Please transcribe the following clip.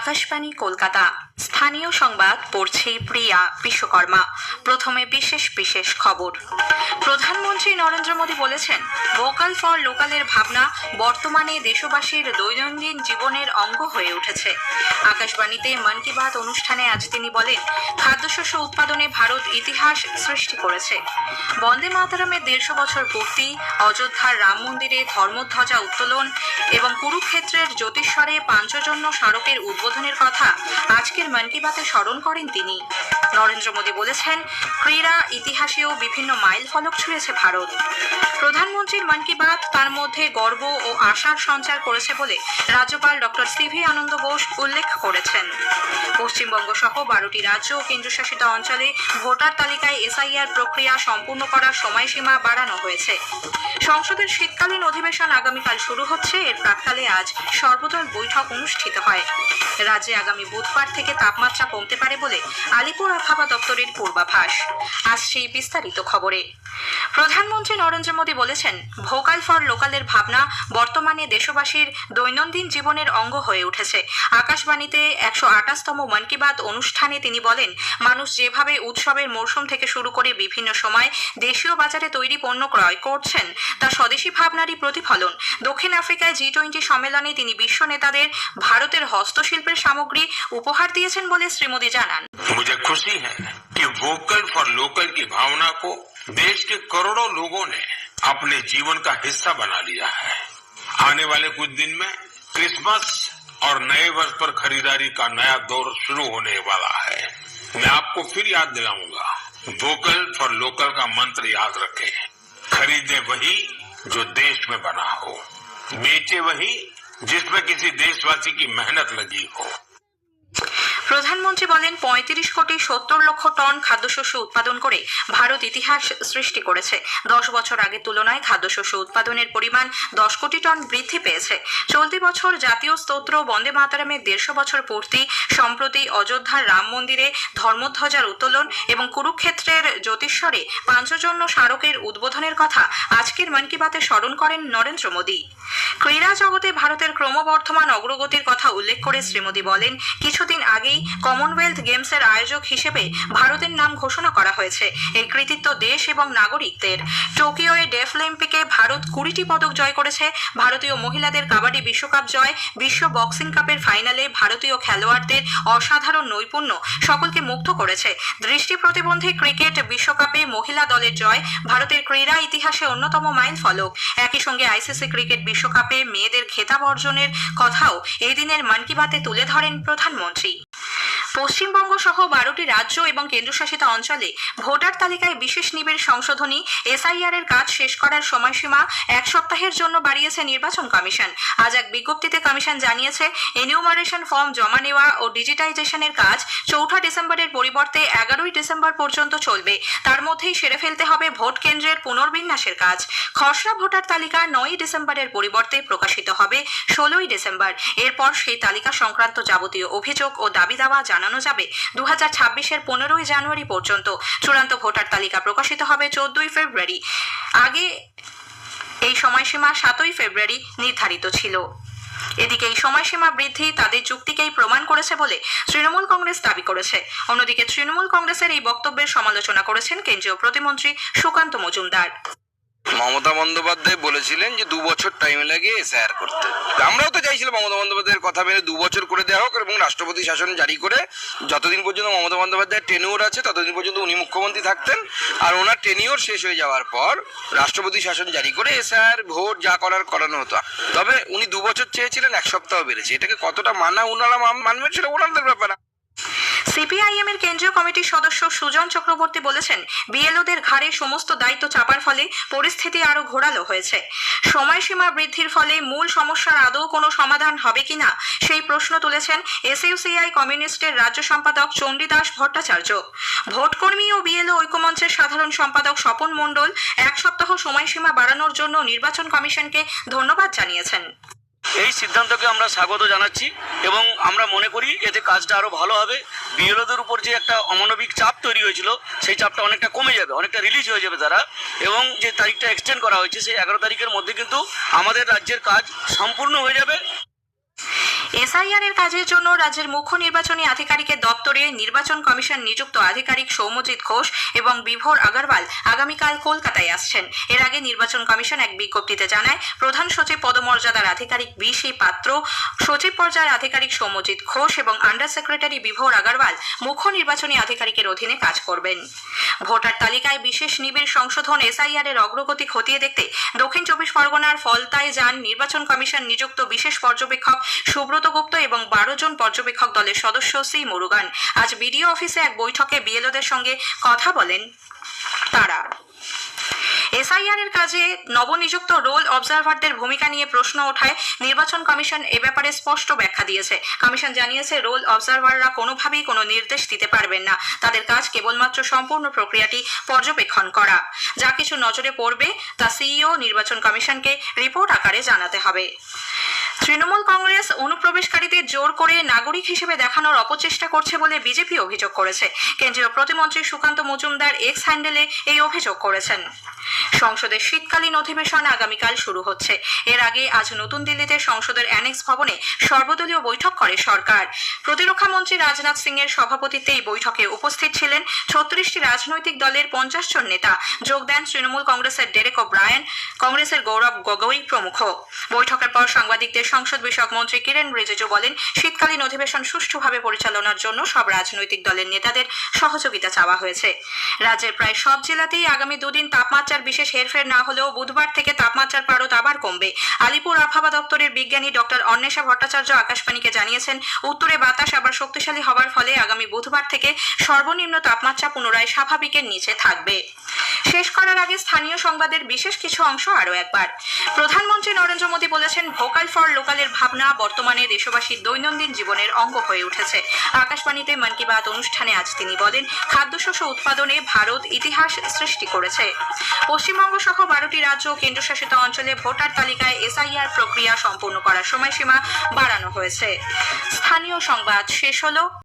আকাশবাণী কলকাতা স্থানীয় সংবাদ পড়ছে প্রিয়া বিশ্বকর্মা। প্রথমে বিশেষ বিশেষ খবর। প্রধানমন্ত্রী নরেন্দ্র মোদী বলেছেন, ভোকাল ফর লোকালের ভাবনা বর্তমানে দেশবাসীর দৈনন্দিন জীবনের অঙ্গ হয়ে উঠেছে। আকাশবাণীতে মন কি বাত অনুষ্ঠানে আজ তিনি বলেন, খাদ্যশস্য উৎপাদনে ভারত ইতিহাস সৃষ্টি করেছে। বন্দে মাতরমের 150 বছর পূর্তি, অযোধ্যার রাম মন্দিরে ধর্মধ্বজা উত্তোলন এবং কুরুক্ষেত্রের জ্যোতিষ্বরে পাঞ্চজন্য স্মারকের উদ্বোধনের কথা আজকের মন কি বাতে স্মরণ করেন তিনি। নরেন্দ্র মোদী বলেছেন, ক্রীড়া ইতিহাসেও বিভিন্ন মাইল ফলক ছুঁয়েছে ভারত। প্রধানমন্ত্রীর মন কি বাত তার মধ্যে গর্ব ও আশার সঞ্চার করেছে বলে রাজ্যপাল ডক্টর সিভি আনন্দ বোস উল্লেখ করেছেন। পশ্চিমবঙ্গ সহ 12টি রাজ্য ও কেন্দ্রশাসিত অঞ্চলে ভোটার তালিকায় এসআইআর প্রক্রিয়া সম্পূর্ণ করার সময়সীমা বাড়ানো হয়েছে। সংসদের শীতকালীন অধিবেশন আগামীকাল শুরু হচ্ছে। এর প্রাক্কালে আজ সর্বদল বৈঠক অনুষ্ঠিত হয়। রাজ্যে আগামী বুধবার থেকে তাপমাত্রা কমতে পারে বলে আলিপুর আবহাওয়া দপ্তরের পূর্বাভাস। আসছে বিস্তারিত খবরে। প্রধানমন্ত্রী নরেন্দ্র মোদী বলেছেন, ভোকাল ফর লোকালের ভাবনা বর্তমানে দেশবাসীর দৈনন্দিন জীবনের অঙ্গ হয়ে উঠেছে। আকাশবাণীতে 128তম মন কি বাত অনুষ্ঠানে তিনি বলেন, মানুষ যেভাবে উৎসবের মরশুম থেকে শুরু করে বিভিন্ন সময় দেশীয় বাজারে তৈরি পণ্য ক্রয় করছেন, তা স্বদেশী ভাবনারই প্রতিফলন। দক্ষিণ আফ্রিকায় G20 সম্মেলনে তিনি বিশ্ব নেতাদের ভারতের হস্তশিল্পের সামগ্রী উপহার দিয়েছেন বলে শ্রী মোদী জানান। मुझे खुशी है कि वोकल फॉर लोकल की भावना को देश के करोड़ों लोगों ने अपने जीवन का हिस्सा बना लिया है। आने वाले कुछ दिन में क्रिसमस और नए वर्ष पर खरीदारी का नया दौर शुरू होने वाला है। मैं आपको फिर याद दिलाऊंगा, वोकल फॉर लोकल का मंत्र याद रखें। खरीदे वही जो देश में बना हो, बेचे वही जिसमें किसी देशवासी की मेहनत लगी हो। প্রধানমন্ত্রী বলেন, 35 কোটি 70 লক্ষ টন খাদ্যশস্য উৎপাদন করে ভারত ইতিহাস সৃষ্টি করেছে। 10 বছর আগের তুলনায় খাদ্যশস্য উৎপাদনের পরিমাণ 10 কোটি টন বৃদ্ধি পেয়েছে। চলতি বছর জাতীয় স্তোত্র বন্দে মাতরমের 150 বছর পূর্তি, সম্প্রতি অযোধ্যার রাম মন্দিরে ধর্মধ্বজার উত্তোলন এবং কুরুক্ষেত্রের জ্যোতিষ্বরে পাঞ্চজন্য স্মারকের উদ্বোধনের কথা আজকের মন কি বাতে স্মরণ করেন নরেন্দ্র মোদী। ক্রীড়া জগতে ভারতের ক্রমবর্ধমান অগ্রগতির কথা উল্লেখ করে শ্রী মোদী বলেন, কিছুদিন আগেই কমনওয়েলথ গেমসের আয়োজক হিসেবে ভারতের নাম ঘোষণা করা হয়েছে। এই কৃতিত্ব দেশ এবং নাগরিকদের। টোকিওয়ে ডেফলিম্পিকে ভারত 20টি পদক জয় করেছে। ভারতীয় মহিলাদের কাবাডি বিশ্বকাপ জয়, বিশ্ব বক্সিং কাপের ফাইনালে ভারতীয় খেলোয়াড়দের অসাধারণ নৈপুণ্য সকলকে মুগ্ধ করেছে। দৃষ্টি প্রতিবন্ধী ক্রিকেট বিশ্বকাপে মহিলা দলের জয় ভারতের ক্রীড়া ইতিহাসে অন্যতম মাইল ফলক। একই সঙ্গে আইসিসি ক্রিকেট বিশ্বকাপে মেয়েদের খেতাব অর্জনের কথাও এই দিনের মন কি বাতে তুলে ধরেন প্রধানমন্ত্রী। পশ্চিমবঙ্গ সহ 12টি রাজ্য এবং কেন্দ্রশাসিত অঞ্চলে ভোটার তালিকায় বিশেষ নিবিড় সংশোধনী এসআইআর এর কাজ শেষ করার সময়সীমা 1 সপ্তাহের জন্য বাড়িয়েছে নির্বাচন কমিশন। আজ এক বিজ্ঞপ্তিতে কমিশন জানিয়েছে, এনিউমারেশন ফর্ম জমা নেওয়া ও ডিজিটাইজেশনের কাজ 4 ডিসেম্বরের পরিবর্তে 11 ডিসেম্বর পর্যন্ত চলবে। তার মধ্যেই সেরে ফেলতে হবে ভোট কেন্দ্রের পুনর্বিন্যাসের কাজ। খসড়া ভোটার তালিকা 9 ডিসেম্বরের পরিবর্তে প্রকাশিত হবে 16 ডিসেম্বর। এরপর সেই তালিকা সংক্রান্ত যাবতীয় অভিযোগ ও দাবি দাওয়া জানানো যাবে 2026-এর 15 জানুয়ারি পর্যন্ত। চূড়ান্ত ভোটার তালিকা প্রকাশিত হবে 14 ফেব্রুয়ারি। আগে এই সময়সীমা 7 ফেব্রুয়ারি নির্ধারিত ছিল। এদিকে এই সময়সীমা বৃদ্ধি তাদের যুক্তিকেই প্রমাণ করেছে বলে তৃণমূল কংগ্রেস দাবি করেছে। অন্যদিকে তৃণমূল কংগ্রেসের এই বক্তব্যের সমালোচনা করেছেন কেন্দ্রীয় প্রতিমন্ত্রী সুকান্ত মজুমদার। মমতা বন্দ্যোপাধ্যায় বলেছিলেন যে 2 বছর টাইম লাগে এসআইআর করতে। আমরাও তো চাইছিলাম মমতা বন্দ্যোপাধ্যায়ের কথা মেনে 2 বছর করে দেওয়া হোক এবং রাষ্ট্রপতি শাসন জারি করে যতদিন পর্যন্ত মমতা বন্দ্যোপাধ্যায়ের টেনিওর আছে ততদিন পর্যন্ত উনি মুখ্যমন্ত্রী থাকতেন, আর ওনার টেনিওর শেষ হয়ে যাওয়ার পর রাষ্ট্রপতি শাসন জারি করে এসআইআর ভোট যা করানো হতো। তবে উনি 2 বছর চেয়েছিলেন, 1 সপ্তাহ বেড়েছে। এটাকে কতটা মানা ওনারা মানবেন সেটা ওনাদের ব্যাপার। সিপিআইএম এর কেন্দ্রীয় কমিটির সদস্য সুজন চক্রবর্তী বলেছেন, বিএলওদের ঘাড়ে সমস্ত দায়িত্ব চাপার ফলে পরিস্থিতি আরো ঘোরালো হয়েছে। সময়সীমা বৃদ্ধির ফলে মূল সমস্যার আদৌ কোনো সমাধান হবে কিনা সেই প্রশ্ন তুলেছেন এসইউসিআই কমিউনিস্টের রাজ্য সম্পাদক চণ্ডীদাস ভট্টাচার্য। ভোটকর্মী ও বিএলও ঐক্যমঞ্চের সাধারণ সম্পাদক স্বপন মণ্ডল 1 সপ্তাহ সময়সীমা বাড়ানোর জন্য নির্বাচন কমিশনকে ধন্যবাদ জানিয়েছেন। এই সিদ্ধান্তকে আমরা স্বাগত জানাচ্ছি এবং আমরা মনে করি এতে কাজটা আরও ভালো হবে। বিএলওদের উপর যে একটা অমানবিক চাপ তৈরি হয়েছিল সেই চাপটা অনেকটা কমে যাবে, অনেকটা রিলিজ হয়ে যাবে তারা, এবং যে তারিখটা এক্সটেন্ড করা হয়েছে সেই 11 তারিখের মধ্যে কিন্তু আমাদের রাজ্যের কাজ সম্পূর্ণ হয়ে যাবে। এসআইআর এর কাজের জন্য রাজ্যের মুখ্য নির্বাচনী আধিকারিকের দপ্তরে নির্বাচন কমিশন নিযুক্ত আধিকারিক সৌম্যজিৎ ঘোষ এবং বিভোর আগরওয়াল আগামীকাল কলকাতায় আসছেন। এর আগে নির্বাচন কমিশন এক বিজ্ঞপ্তিতে জানায়, প্রধান সচিব পদমর্যাদার আধিকারিক বিসি পাত্র, সচিব পর্যায়ের আধিকারিক সৌম্যজিৎ ঘোষ এবং আন্ডার সেক্রেটারি বিভোর আগরওয়াল মুখ্য নির্বাচনী আধিকারিকের অধীনে কাজ করবেন। ভোটার তালিকায় বিশেষ নিবিড় সংশোধন এসআইআর এর অগ্রগতি খতিয়ে দেখতে দক্ষিণ 24 পরগনার ফলতায় যান নির্বাচন কমিশন নিযুক্ত বিশেষ পর্যবেক্ষক সুব্রত গুপ্ত এবং 12 জন পর্যবেক্ষক দলের সদস্য সি মুরুগান। আজ বিডিও অফিসে এক বৈঠকে বিএলওদের সঙ্গে কথা বলেন তারা। এসআইআর এর কাজে নবনিযুক্ত রোল অবজারভারদের ভূমিকা নিয়ে প্রশ্ন ওঠায় নির্বাচন কমিশন এ ব্যাপারে স্পষ্ট ব্যাখ্যা দিয়েছে। কমিশন জানিয়েছে, রোল অবজারভাররা কোনোভাবেই কোনো নির্দেশ দিতে পারবেন না। তাদের কাজ কেবলমাত্র সম্পূর্ণ প্রক্রিয়াটি পর্যবেক্ষণ করা। যা কিছু নজরে পড়বে তা সিইও নির্বাচন কমিশনকে রিপোর্ট আকারে জানাতে হবে। তৃণমূল কংগ্রেস অনুপ্রবেশকারীদের জোর করে নাগরিক হিসেবে দেখানোর অপচেষ্টা করছে বলে বিজেপি অভিযোগ করেছে। কেন্দ্রীয় প্রতিমন্ত্রী সুকান্ত মজুমদার এক্স হ্যান্ডেলে এই অভিযোগ করেছেন। সংসদের শীতকালীন অধিবেশন আগামীকাল শুরু হচ্ছে। এর আগে আজ নতুন দিল্লিতে সংসদের অ্যানেক্স ভবনে সর্বদলীয় বৈঠক করে সরকার। প্রতিরক্ষা মন্ত্রী রাজনাথ সিং এর সভাপতিত্বে এই বৈঠকে উপস্থিত ছিলেন 36টি রাজনৈতিক দলের 50 জন নেতা। যোগ দেন তৃণমূল কংগ্রেসের ডেরেক ওব্রায়েন, কংগ্রেসের গৌরব গগৈ প্রমুখ। বৈঠকের পর সাংবাদিকদের সংসদ বিষয়ক মন্ত্রী কিরেন রিজিজু বলেন, শীতকালীন অধিবেশন সুষ্ঠুভাবে পরিচালনার জন্য সব রাজনৈতিক দলের নেতাদের সহযোগিতা চাওয়া হয়েছে। রাজ্যের প্রায় সব জেলাতেই আগামী দুদিন তাপমাত্রার বিশেষ হেরফের না হলেও বুধবার থেকে তাপমাত্রার পারদ আবার কমবে। আলিপুর আবহাওয়া দপ্তরের বিজ্ঞানী ডক্টর অন্বেষা ভট্টাচার্য আকাশবাণীকে জানিয়েছেন, উত্তরে বাতাস আবার শক্তিশালী হওয়ার ফলে আগামী বুধবার থেকে সর্বনিম্ন তাপমাত্রা পুনরায় স্বাভাবিকের নিচে থাকবে। শেষ করার আগে স্থানীয় সংবাদের বিশেষ কিছু অংশ আরও একবার। প্রধানমন্ত্রী নরেন্দ্র মোদী বলেছেন, ভোকাল ফর লোকালের ভাবনা বর্তমানে দেশবাসীর দৈনন্দিন জীবনের অঙ্গ হয়ে উঠেছে। আকাশবাণীতে মন কি বাত অনুষ্ঠানে আজ তিনি বলেন, খাদ্যশস্য উৎপাদনে ভারত ইতিহাস সৃষ্টি করেছে। পশ্চিমবঙ্গ সহ 12টি রাজ্য ও কেন্দ্রশাসিত অঞ্চলে ভোটার তালিকায় এসআইআর প্রক্রিয়া সম্পূর্ণ করার সময়সীমা বাড়ানো হয়েছে। স্থানীয় সংবাদ শেষ হলো।